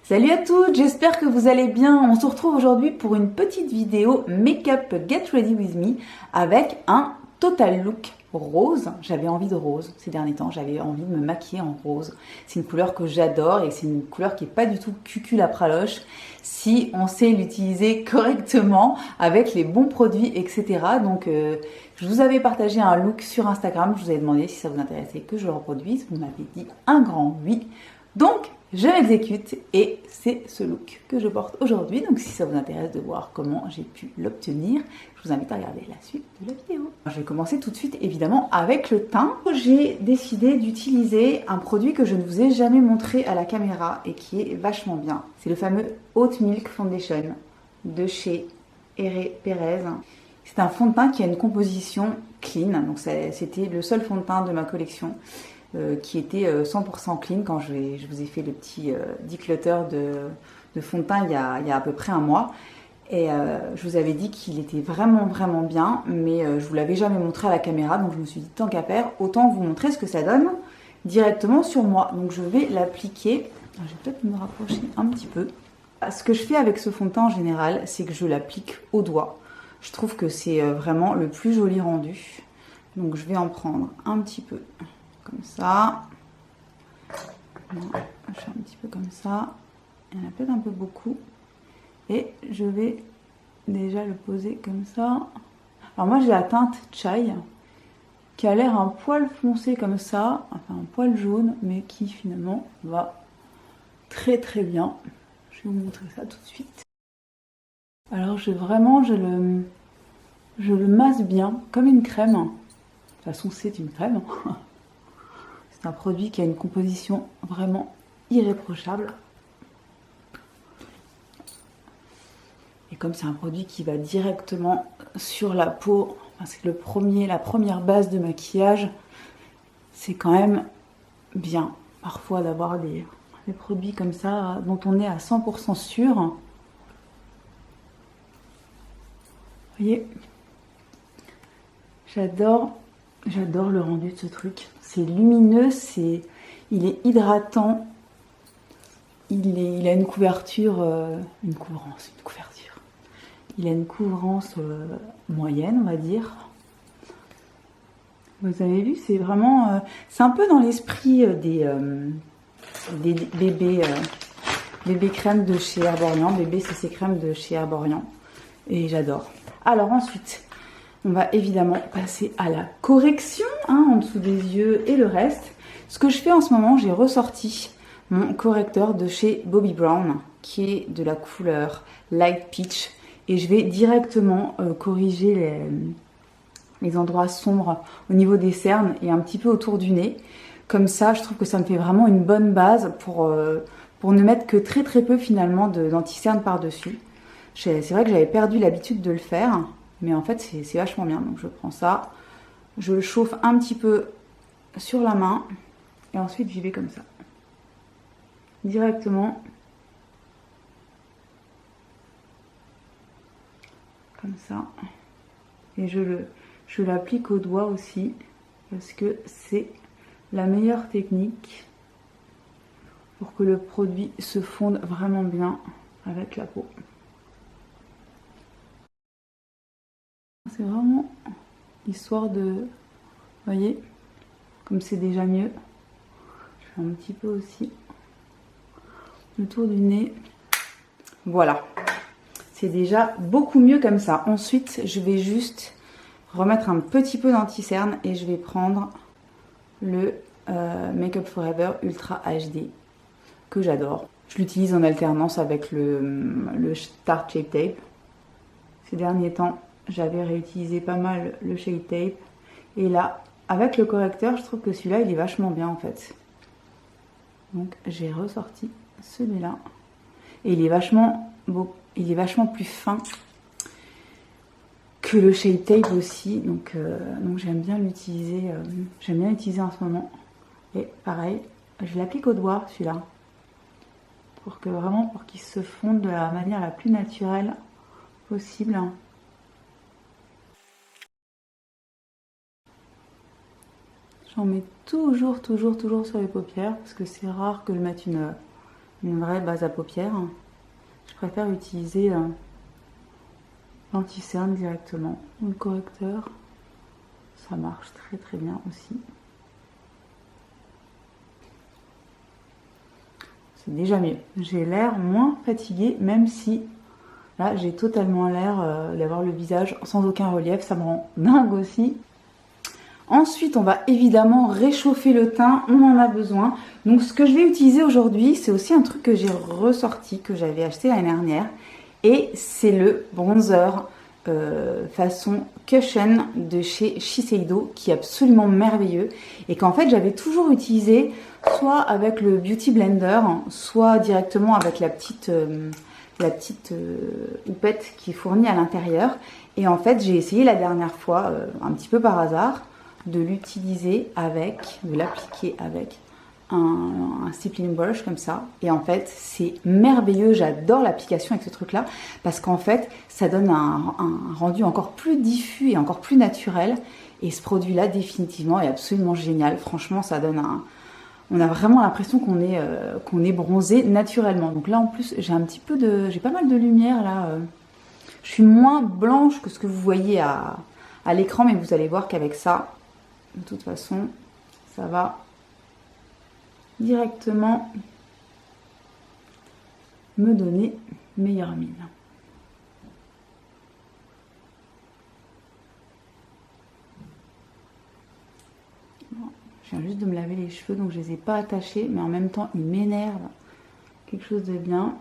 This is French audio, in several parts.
Salut à toutes, j'espère que vous allez bien. On se retrouve aujourd'hui pour une petite vidéo Make-up Get Ready With Me avec un total look rose. J'avais envie de rose ces derniers temps, j'avais envie de me maquiller en rose. C'est une couleur que j'adore et c'est une couleur qui n'est pas du tout cucul-à-praloche si on sait l'utiliser correctement avec les bons produits, etc. Donc je vous avais partagé un look sur Instagram, je vous avais demandé si ça vous intéressait que je le reproduise. Vous m'avez dit un grand oui. Donc je l'exécute et c'est ce look que je porte aujourd'hui. Donc si ça vous intéresse de voir comment j'ai pu l'obtenir, je vous invite à regarder la suite de la vidéo. Je vais commencer tout de suite évidemment avec le teint. J'ai décidé d'utiliser un produit que je ne vous ai jamais montré à la caméra et qui est vachement bien. C'est le fameux Oat Milk Foundation de chez Herré Perez. C'est un fond de teint qui a une composition clean. Donc c'était le seul fond de teint de ma collection. Qui était 100% clean quand je vous ai fait le petit declutter de fond de teint il y a à peu près un mois. Et je vous avais dit qu'il était vraiment bien, mais je vous l'avais jamais montré à la caméra, donc je me suis dit tant qu'à faire, autant vous montrer ce que ça donne directement sur moi. Donc je vais l'appliquer, je vais peut-être me rapprocher un petit peu. Ce que je fais avec ce fond de teint en général, c'est que je l'applique au doigt. Je trouve que c'est vraiment le plus joli rendu. Donc je vais en prendre un petit peu. Comme ça, je fais un petit peu comme ça, il y en a peut-être un peu beaucoup, et je vais déjà le poser comme ça. Alors moi j'ai la teinte Chai, qui a l'air un poil foncé comme ça, enfin un poil jaune, mais qui finalement va très bien. Je vais vous montrer ça tout de suite. Alors je le masse bien, comme une crème. De toute façon c'est une crème. C'est un produit qui a une composition vraiment irréprochable. Et comme c'est un produit qui va directement sur la peau, enfin c'est la première base de maquillage, c'est quand même bien parfois d'avoir des produits comme ça dont on est à 100% sûr. Vous voyez, j'adore le rendu de ce truc. C'est lumineux, il est hydratant, il a une couverture, une couvrance. Il a une couvrance moyenne, on va dire. Vous avez vu, c'est vraiment, c'est un peu dans l'esprit des bébés crème de chez Herborian, bébé CC crème de chez Herborian, et j'adore. Alors ensuite, on va évidemment passer à la correction, en dessous des yeux et le reste. Ce que je fais en ce moment, j'ai ressorti mon correcteur de chez Bobbi Brown, qui est de la couleur Light Peach. Et je vais directement corriger les endroits sombres au niveau des cernes et un petit peu autour du nez. Comme ça, je trouve que ça me fait vraiment une bonne base pour ne mettre que très peu finalement d'anti-cerne par-dessus. C'est vrai que j'avais perdu l'habitude de le faire. Mais en fait, c'est vachement bien. Donc je prends ça, je le chauffe un petit peu sur la main et ensuite j'y vais comme ça. Directement. Comme ça. Et je l'applique au doigt aussi parce que c'est la meilleure technique pour que le produit se fonde vraiment bien avec la peau. C'est vraiment histoire de, vous voyez, comme c'est déjà mieux, je fais un petit peu aussi le tour du nez. Voilà, c'est déjà beaucoup mieux comme ça. Ensuite, je vais juste remettre un petit peu d'anti-cerne et je vais prendre le Make Up Forever Ultra HD que j'adore. Je l'utilise en alternance avec le Tarte Shape Tape. Ces derniers temps, j'avais réutilisé pas mal le Shape Tape. Et là, avec le correcteur, je trouve que celui-là, il est vachement bien en fait. Donc, j'ai ressorti celui-là. Et il est vachement beau. Il est vachement plus fin que le Shape Tape aussi. Donc j'aime bien l'utiliser. J'aime bien l'utiliser en ce moment. Et pareil, je l'applique au doigt, celui-là. Pour qu'il se fonde de la manière la plus naturelle possible. J'en mets toujours sur les paupières parce que c'est rare que je mette une vraie base à paupières. Je préfère utiliser l'anti-cerne directement. Le correcteur, ça marche très très bien aussi. C'est déjà mieux. J'ai l'air moins fatiguée, même si là j'ai totalement l'air d'avoir le visage sans aucun relief. Ça me rend dingue aussi. Ensuite, on va évidemment réchauffer le teint, on en a besoin. Donc ce que je vais utiliser aujourd'hui, c'est aussi un truc que j'ai ressorti, que j'avais acheté l'année dernière. Et c'est le bronzer façon Cushion de chez Shiseido, qui est absolument merveilleux. Et qu'en fait, j'avais toujours utilisé soit avec le Beauty Blender, soit directement avec la petite houppette qui est fournie à l'intérieur. Et en fait, j'ai essayé la dernière fois, un petit peu par hasard, de l'utiliser avec, de l'appliquer avec un stippling brush comme ça. Et en fait, c'est merveilleux. J'adore l'application avec ce truc-là parce qu'en fait, ça donne un rendu encore plus diffus et encore plus naturel. Et ce produit-là, définitivement, est absolument génial. Franchement, ça donne un... On a vraiment l'impression qu'on est bronzé naturellement. Donc là, en plus, j'ai un petit peu de... J'ai pas mal de lumière, là. Je suis moins blanche que ce que vous voyez à l'écran, mais vous allez voir qu'avec ça, de toute façon, ça va directement me donner meilleure mine. Je viens juste de me laver les cheveux, donc je les ai pas attachés, mais en même temps, ils m'énervent. Quelque chose de bien.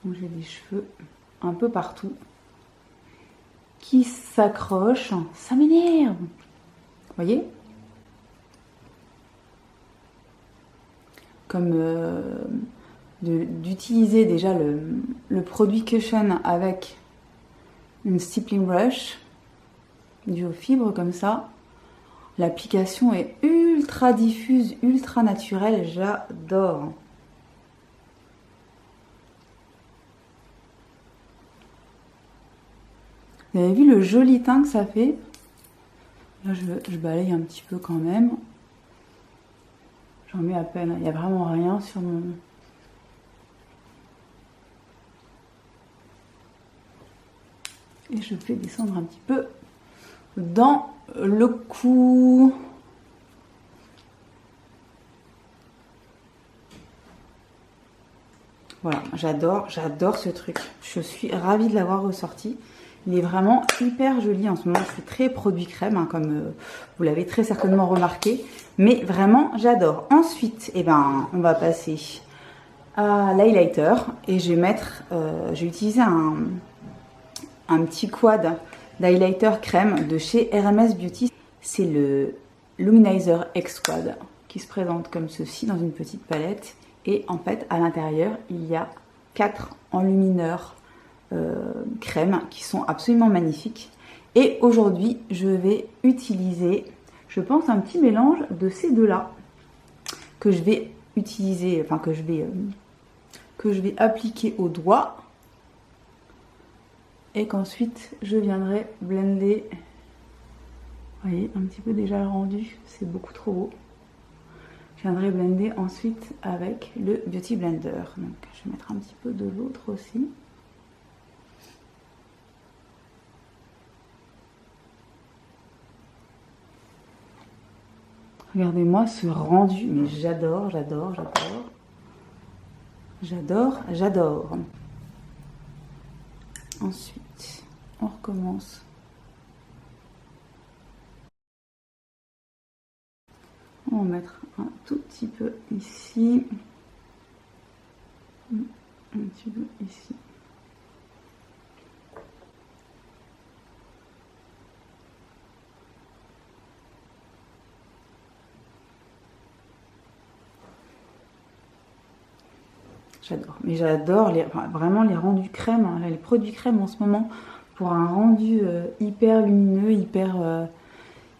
Donc j'ai des cheveux un peu partout qui s'accrochent. Ça m'énerve. Vous voyez? Comme d'utiliser déjà le produit Cushion avec une stippling brush due aux fibres comme ça. L'application est ultra diffuse, ultra naturelle. J'adore. Vous avez vu le joli teint que ça fait? Là, je balaye un petit peu quand même. J'en mets à peine. Il n'y a vraiment rien sur mon... Et je fais descendre un petit peu dans le cou. Voilà, j'adore ce truc. Je suis ravie de l'avoir ressorti. Il est vraiment hyper joli en ce moment. Je suis très produit crème, hein, comme vous l'avez très certainement remarqué. Mais vraiment, j'adore. Ensuite, eh ben, on va passer à l'highlighter. Et je vais mettre... j'ai utilisé un petit quad d'highlighter crème de chez RMS Beauty. C'est le Luminizer X Quad qui se présente comme ceci dans une petite palette. Et en fait, à l'intérieur, il y a 4 enlumineurs crème qui sont absolument magnifiques. Et aujourd'hui, je vais utiliser, je pense, un petit mélange de ces deux-là que je vais utiliser, enfin que je vais appliquer au doigt et qu'ensuite je viendrai blender. Vous voyez, un petit peu déjà le rendu, c'est beaucoup trop beau. Je viendrai blender ensuite avec le Beauty Blender. Donc je vais mettre un petit peu de l'autre aussi. Regardez-moi ce rendu, mais j'adore, j'adore, j'adore. J'adore, j'adore. Ensuite, on recommence. On va mettre un tout petit peu ici. Un petit peu ici. J'adore, mais j'adore vraiment les rendus crème, hein, les produits crème en ce moment, pour un rendu hyper lumineux, hyper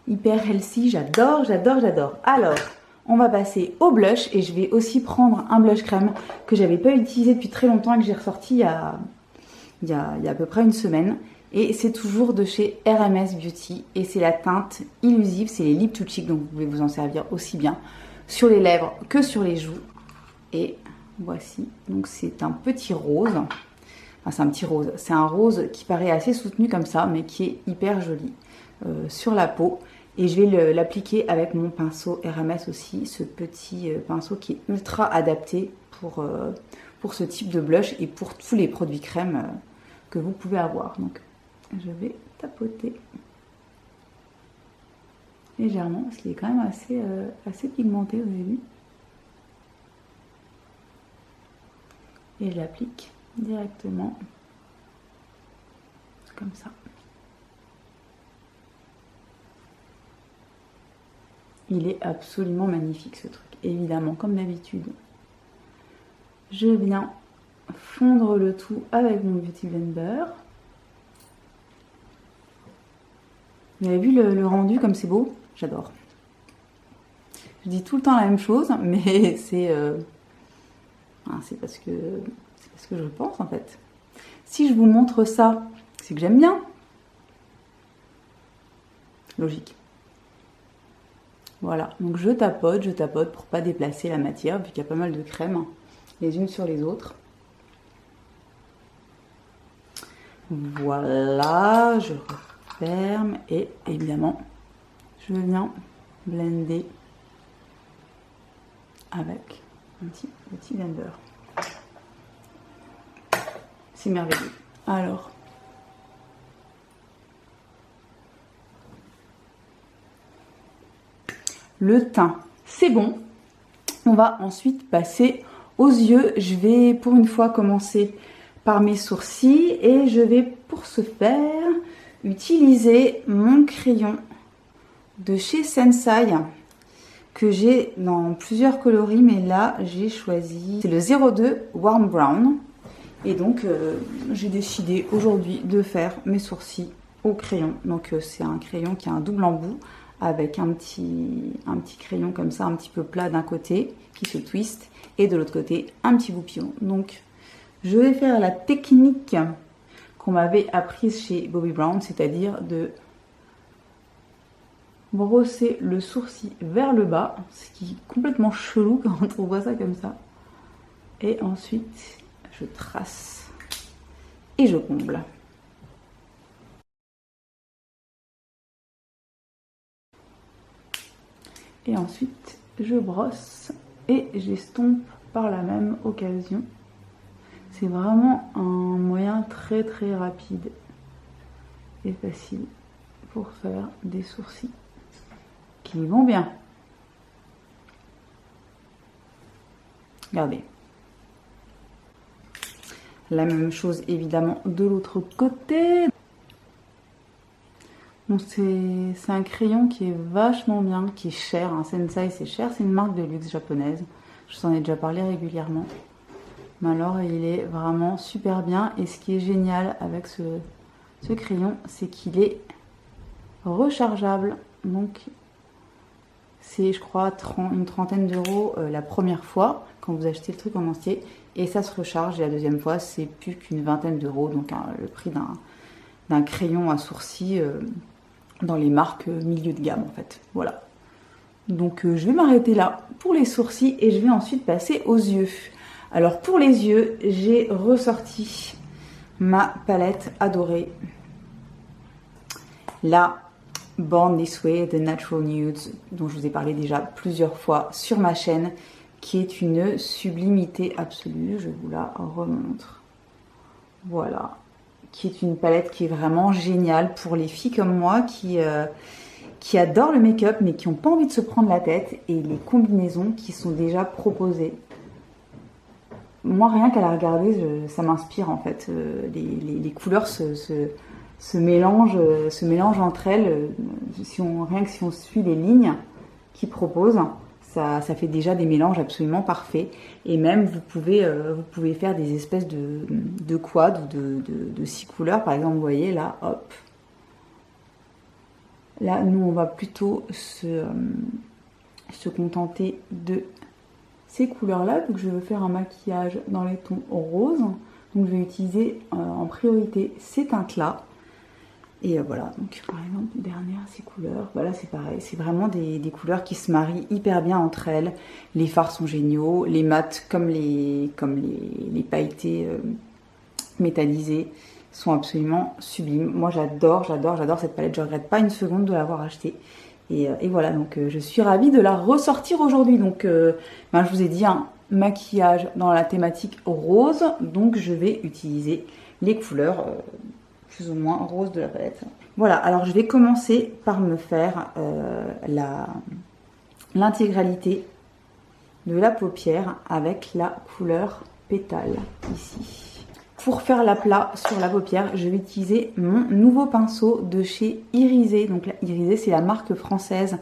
healthy. J'adore, j'adore, j'adore. Alors, on va passer au blush et je vais aussi prendre un blush crème que j'avais pas utilisé depuis très longtemps et que j'ai ressorti il y a à peu près une semaine. Et c'est toujours de chez RMS Beauty et c'est la teinte Illusive, c'est les Lip to Cheek, donc vous pouvez vous en servir aussi bien. sur les lèvres que sur les joues. Et voici, donc c'est un petit rose. Enfin, c'est un petit rose. C'est un rose qui paraît assez soutenu comme ça, mais qui est hyper joli sur la peau. Et je vais l'appliquer avec mon pinceau RMS aussi, ce petit pinceau qui est ultra adapté pour ce type de blush et pour tous les produits crème que vous pouvez avoir. Donc je vais tapoter légèrement, parce qu'il est quand même assez pigmenté au début. Et je l'applique directement, comme ça. Il est absolument magnifique ce truc, évidemment, comme d'habitude. Je viens fondre le tout avec mon Beauty Blender. Vous avez vu le rendu comme c'est beau? J'adore. Je dis tout le temps la même chose, mais c'est parce que je pense en fait. Si je vous montre ça, c'est que j'aime bien. Logique. Voilà, donc je tapote pour pas déplacer la matière, vu qu'il y a pas mal de crèmes les unes sur les autres. Voilà, je referme et évidemment, je viens blender avec un petit blender. C'est merveilleux. Alors, le teint, c'est bon. On va ensuite passer aux yeux. Je vais pour une fois commencer par mes sourcils et je vais pour ce faire utiliser mon crayon de chez Sensai que j'ai dans plusieurs coloris, mais là j'ai choisi, c'est le 02 Warm Brown. Et donc j'ai décidé aujourd'hui de faire mes sourcils au crayon. Donc c'est un crayon qui a un double embout avec un petit crayon comme ça, un petit peu plat d'un côté qui se twiste et de l'autre côté un petit boupillon. Donc je vais faire la technique qu'on m'avait apprise chez Bobbi Brown, c'est-à-dire de brosser le sourcil vers le bas, ce qui est complètement chelou quand on voit ça comme ça. Et ensuite je trace et je comble. Et ensuite je brosse et j'estompe par la même occasion. C'est vraiment un moyen très rapide et facile pour faire des sourcils qui vont bien. Regardez. La même chose évidemment de l'autre côté. Bon, c'est un crayon qui est vachement bien, qui est cher. Hein. Sensai c'est cher, c'est une marque de luxe japonaise. Je vous en ai déjà parlé régulièrement. Mais alors il est vraiment super bien. Et ce qui est génial avec ce crayon, c'est qu'il est rechargeable. Donc c'est je crois une trentaine d'euros la première fois quand vous achetez le truc en entier. Et ça se recharge et la deuxième fois c'est plus qu'une vingtaine d'euros. Donc le prix d'un crayon à sourcils dans les marques milieu de gamme en fait. Voilà. Donc je vais m'arrêter là pour les sourcils et je vais ensuite passer aux yeux. Alors pour les yeux, j'ai ressorti ma palette adorée. La Born This Way, The Natural Nudes, dont je vous ai parlé déjà plusieurs fois sur ma chaîne, qui est une sublimité absolue. Je vous la remontre. Voilà. Qui est une palette qui est vraiment géniale pour les filles comme moi qui adorent le make-up mais qui n'ont pas envie de se prendre la tête, et les combinaisons qui sont déjà proposées. Moi, rien qu'à la regarder, ça m'inspire en fait. Les couleurs se mélangent entre elles. Rien que si on suit les lignes qu'ils proposent, ça fait déjà des mélanges absolument parfaits. Et même, vous pouvez faire des espèces de quads ou de 6 couleurs. Par exemple, vous voyez là, hop. Là, nous, on va plutôt se contenter de ces couleurs-là. Donc, je veux faire un maquillage dans les tons roses. Donc, je vais utiliser en priorité ces teintes-là. Et voilà, donc par exemple, dernière, ces couleurs, voilà, c'est pareil, c'est vraiment des couleurs qui se marient hyper bien entre elles. Les fards sont géniaux, les mats comme les pailletés métallisés sont absolument sublimes. Moi j'adore cette palette, je regrette pas une seconde de l'avoir achetée. Et voilà, donc je suis ravie de la ressortir aujourd'hui. Donc je vous ai dit, un maquillage dans la thématique rose, donc je vais utiliser les couleurs plus ou moins rose de la palette. Voilà, alors je vais commencer par me faire l'intégralité de la paupière avec la couleur pétale ici. Pour faire l'aplat sur la paupière, je vais utiliser mon nouveau pinceau de chez Irisé. Donc là, Irisé, c'est la marque française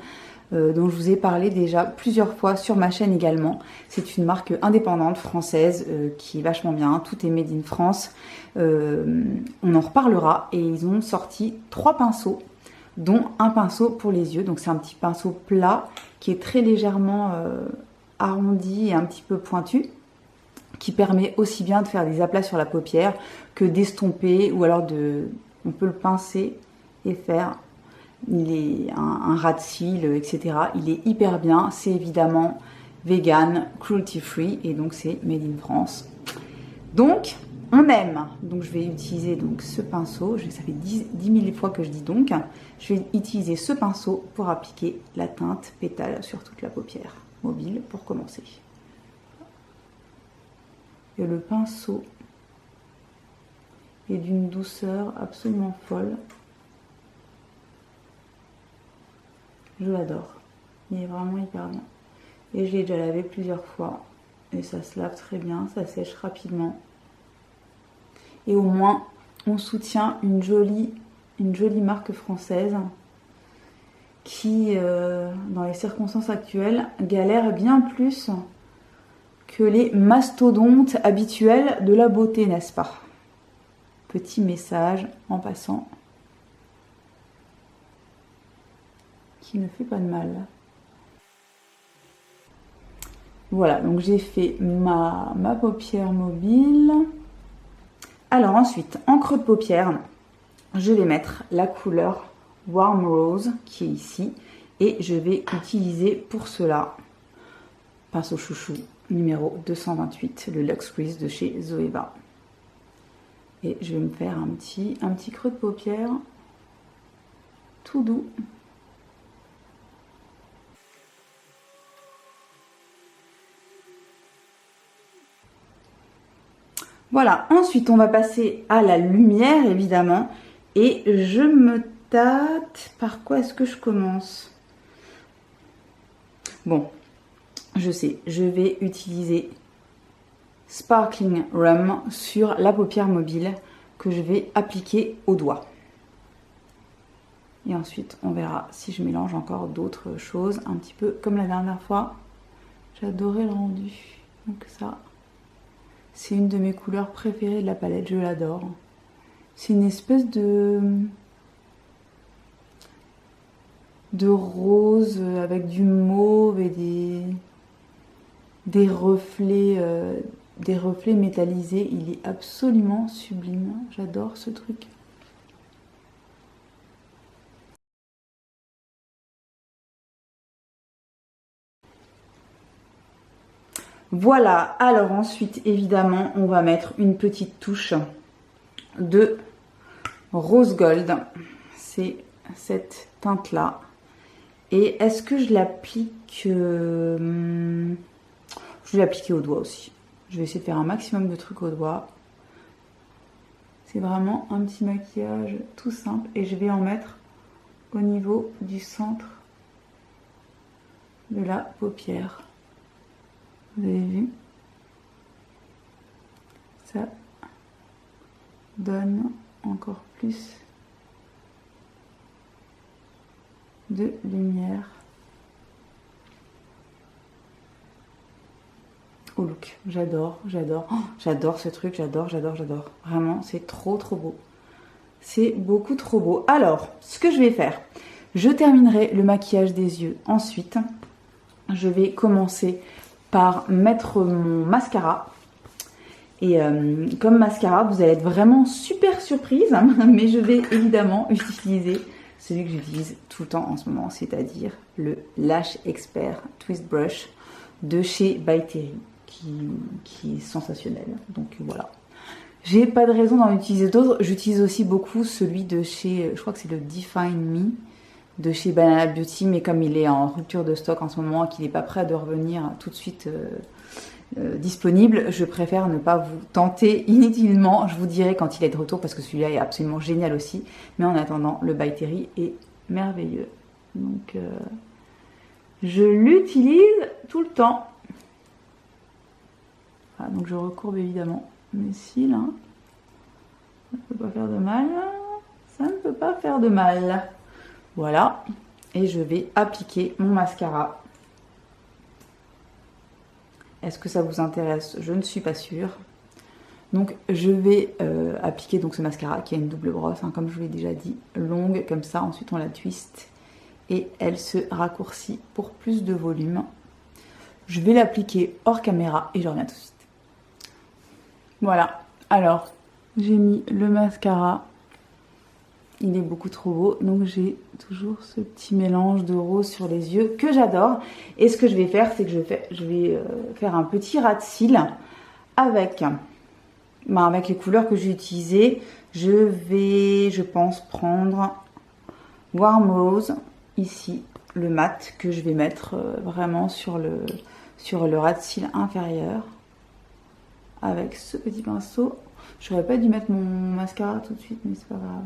dont je vous ai parlé déjà plusieurs fois sur ma chaîne également. C'est une marque indépendante française qui est vachement bien. Tout est made in France. On en reparlera. Et ils ont sorti 3 pinceaux, dont un pinceau pour les yeux. Donc c'est un petit pinceau plat qui est très légèrement arrondi et un petit peu pointu, qui permet aussi bien de faire des aplats sur la paupière que d'estomper, ou alors on peut le pincer et faire un ras de cils, etc. Il est hyper bien, c'est évidemment vegan, cruelty free, et donc c'est made in France. Donc on aime. Donc je vais utiliser donc ce pinceau, ça fait 10 000 fois que je dis donc. Je vais utiliser ce pinceau pour appliquer la teinte pétale sur toute la paupière mobile pour commencer. Et le pinceau est d'une douceur absolument folle. Je l'adore. Il est vraiment hyper bien. Et je l'ai déjà lavé plusieurs fois. Et ça se lave très bien, ça sèche rapidement. Et au moins, on soutient une jolie marque française qui, dans les circonstances actuelles, galère bien plus que les mastodontes habituels de la beauté, n'est-ce pas? Petit message en passant qui ne fait pas de mal. Voilà, donc j'ai fait ma paupière mobile. Alors ensuite, en creux de paupière, je vais mettre la couleur Warm Rose qui est ici. Et je vais utiliser pour cela pinceau chouchou numéro 228, le Luxe Crease de chez Zoeva. Et je vais me faire un petit creux de paupière tout doux. Voilà, ensuite on va passer à la lumière évidemment. Et je me tâte, par quoi est-ce que je commence? Bon, je sais, je vais utiliser Sparkling Rum sur la paupière mobile que je vais appliquer au doigt. Et ensuite, on verra si je mélange encore d'autres choses, un petit peu comme la dernière fois. J'adorais le rendu. Donc ça, c'est une de mes couleurs préférées de la palette, je l'adore. C'est une espèce de rose avec du mauve et des reflets métallisés. Il est absolument sublime. J'adore ce truc. Voilà, alors ensuite évidemment on va mettre une petite touche de rose gold. C'est cette teinte là. Et est-ce que je l'applique je vais l'appliquer au doigt aussi. Je vais essayer de faire un maximum de trucs au doigt. C'est vraiment un petit maquillage tout simple. Et je vais en mettre au niveau du centre de la paupière. Vous avez vu? Ça donne encore plus de lumière au look. J'adore, j'adore. Oh, j'adore ce truc, j'adore. Vraiment, c'est trop beau. C'est beaucoup trop beau. Alors, ce que je vais faire, je terminerai le maquillage des yeux. Ensuite, je vais commencer par mettre mon mascara. Et comme mascara, vous allez être vraiment super surprise, mais je vais évidemment utiliser celui que j'utilise tout le temps en ce moment, c'est-à-dire le Lash Expert Twist Brush de chez By Terry, qui est sensationnel. Donc voilà. J'ai pas de raison d'en utiliser d'autres. J'utilise aussi beaucoup celui de chez, je crois que c'est le Define Me, de chez Banana Beauty, mais comme il est en rupture de stock en ce moment et qu'il n'est pas prêt de revenir tout de suite disponible, je préfère ne pas vous tenter inutilement. Je vous dirai quand il est de retour parce que celui-là est absolument génial aussi. Mais en attendant, le By Terry est merveilleux. Donc je l'utilise tout le temps. Voilà, donc je recourbe évidemment mes cils. Hein. Ça ne peut pas faire de mal. Ça ne peut pas faire de mal. Voilà. Et je vais appliquer mon mascara. Est-ce que ça vous intéresse? Je ne suis pas sûre. Donc je vais appliquer donc ce mascara qui a une double brosse, hein, comme je vous l'ai déjà dit, longue comme ça. Ensuite on la twist et elle se raccourcit pour plus de volume. Je vais l'appliquer hors caméra et je reviens tout de suite. Voilà, alors j'ai mis le mascara. Il est beaucoup trop beau, donc j'ai toujours ce petit mélange de rose sur les yeux que j'adore. Et ce que je vais faire, c'est que je vais faire un petit ras de cils avec les couleurs que j'ai utilisées. Je vais, je pense, prendre Warm Rose, ici, le mat, que je vais mettre vraiment sur le ras de cils inférieur. Avec ce petit pinceau. J'aurais pas dû mettre mon mascara tout de suite, mais c'est pas grave.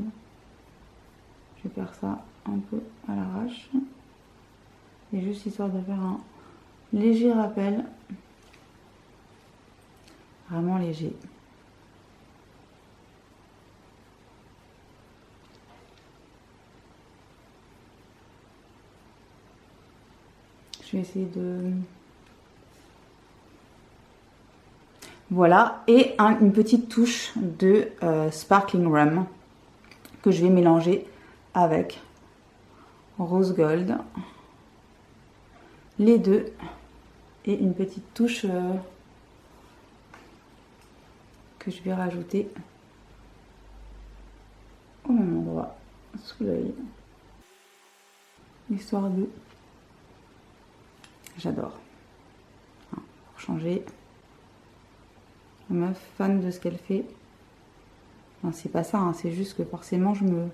Je vais faire ça un peu à l'arrache. Et juste histoire de faire un léger rappel. Vraiment léger. Je vais essayer de... Voilà. Et une petite touche de Sparkling Rum que je vais mélanger avec Rose Gold, les deux, et une petite touche que je vais rajouter au même endroit, sous l'œil, histoire de... J'adore. Pour changer, la meuf fan de ce qu'elle fait. Non, c'est pas ça, hein, c'est juste que forcément je me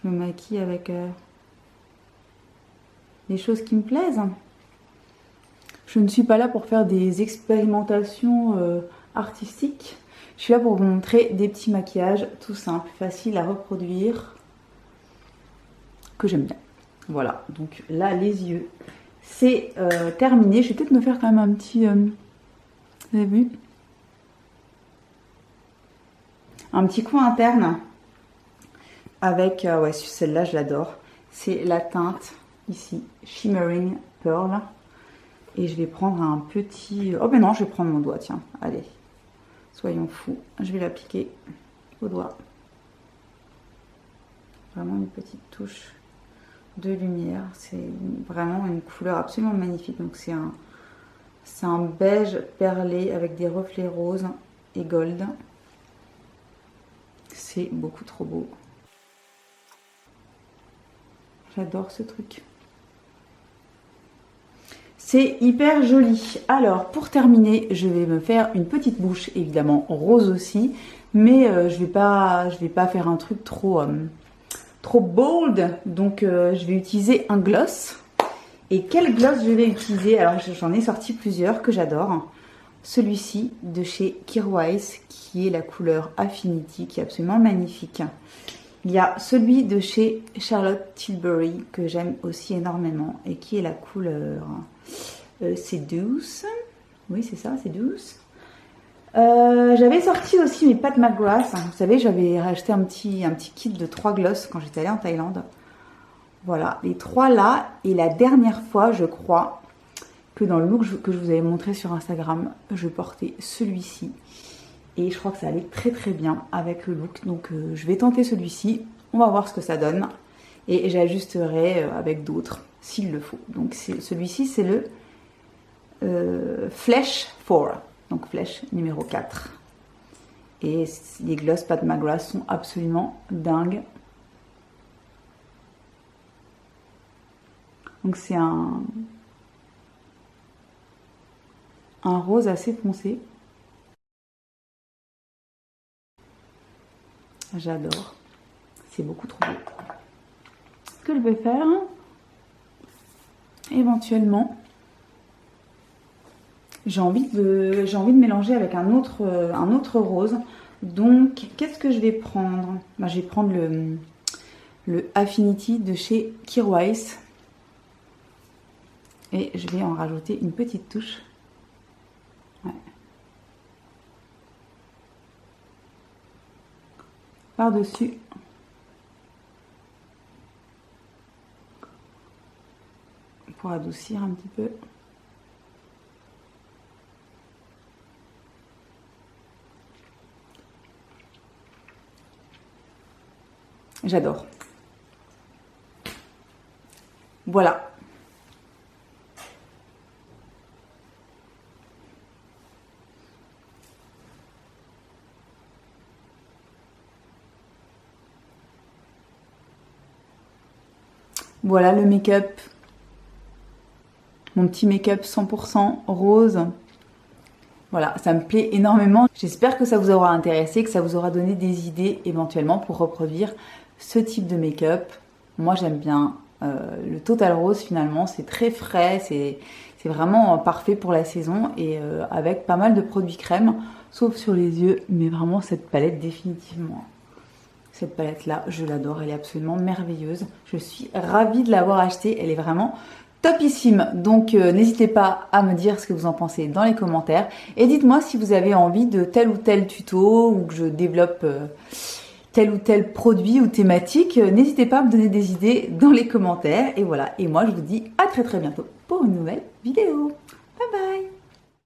maquille avec des choses qui me plaisent. Je ne suis pas là pour faire des expérimentations artistiques. Je suis là pour vous montrer des petits maquillages tout simples, faciles à reproduire, que j'aime bien. Voilà, donc là les yeux, c'est terminé. Je vais peut-être me faire quand même un petit... vous avez vu? Un petit coin interne. Avec, ouais, celle-là je l'adore, c'est la teinte ici, Shimmering Pearl. Et je vais prendre un petit... Oh ben non, je vais prendre mon doigt, tiens, allez, soyons fous. Je vais l'appliquer au doigt. Vraiment une petite touche de lumière. C'est vraiment une couleur absolument magnifique. Donc c'est un beige perlé avec des reflets roses et gold. C'est beaucoup trop beau. J'adore ce truc. C'est hyper joli. Alors, pour terminer, je vais me faire une petite bouche, évidemment rose aussi. Mais je vais pas faire un truc trop bold. Donc, je vais utiliser un gloss. Et quel gloss je vais utiliser? Alors, j'en ai sorti plusieurs que j'adore. Celui-ci de chez Kjaer, qui est la couleur Affinity, qui est absolument magnifique. Il y a celui de chez Charlotte Tilbury que j'aime aussi énormément et qui est la couleur Seduce. Oui, c'est ça, Seduce. J'avais sorti aussi mes Pat McGrath. Vous savez, j'avais acheté un petit kit de 3 glosses quand j'étais allée en Thaïlande. Voilà, les 3 là. Et la dernière fois, je crois que dans le look que je vous avais montré sur Instagram, je portais celui-ci. Et je crois que ça allait très très bien avec le look. Donc je vais tenter celui-ci. On va voir ce que ça donne. Et j'ajusterai avec d'autres s'il le faut. Donc celui-ci c'est le Flesh 4. Donc Flèche numéro 4. Et les glosses Pat McGrath sont absolument dingues. Donc c'est un rose assez foncé. J'adore. C'est beaucoup trop beau. Ce que je vais faire, éventuellement, j'ai envie de mélanger avec un autre rose. Donc, qu'est-ce que je vais prendre? Ben, je vais prendre le Affinity de chez Kir-Weiss. Et je vais en rajouter une petite touche. Ouais. Par-dessus. Pour adoucir un petit peu. J'adore. Voilà. Voilà le make-up. Mon petit make-up 100% rose. Voilà, ça me plaît énormément. J'espère que ça vous aura intéressé, que ça vous aura donné des idées éventuellement pour reproduire ce type de make-up. Moi, j'aime bien le Total Rose finalement. C'est très frais, c'est vraiment parfait pour la saison et avec pas mal de produits crème, sauf sur les yeux. Mais vraiment, cette palette définitivement. Cette palette-là, je l'adore. Elle est absolument merveilleuse. Je suis ravie de l'avoir achetée. Elle est vraiment topissime. Donc n'hésitez pas à me dire ce que vous en pensez dans les commentaires. Et dites-moi si vous avez envie de tel ou tel tuto ou que je développe tel ou tel produit ou thématique. N'hésitez pas à me donner des idées dans les commentaires. Et voilà. Et moi, je vous dis à très bientôt pour une nouvelle vidéo. Bye bye!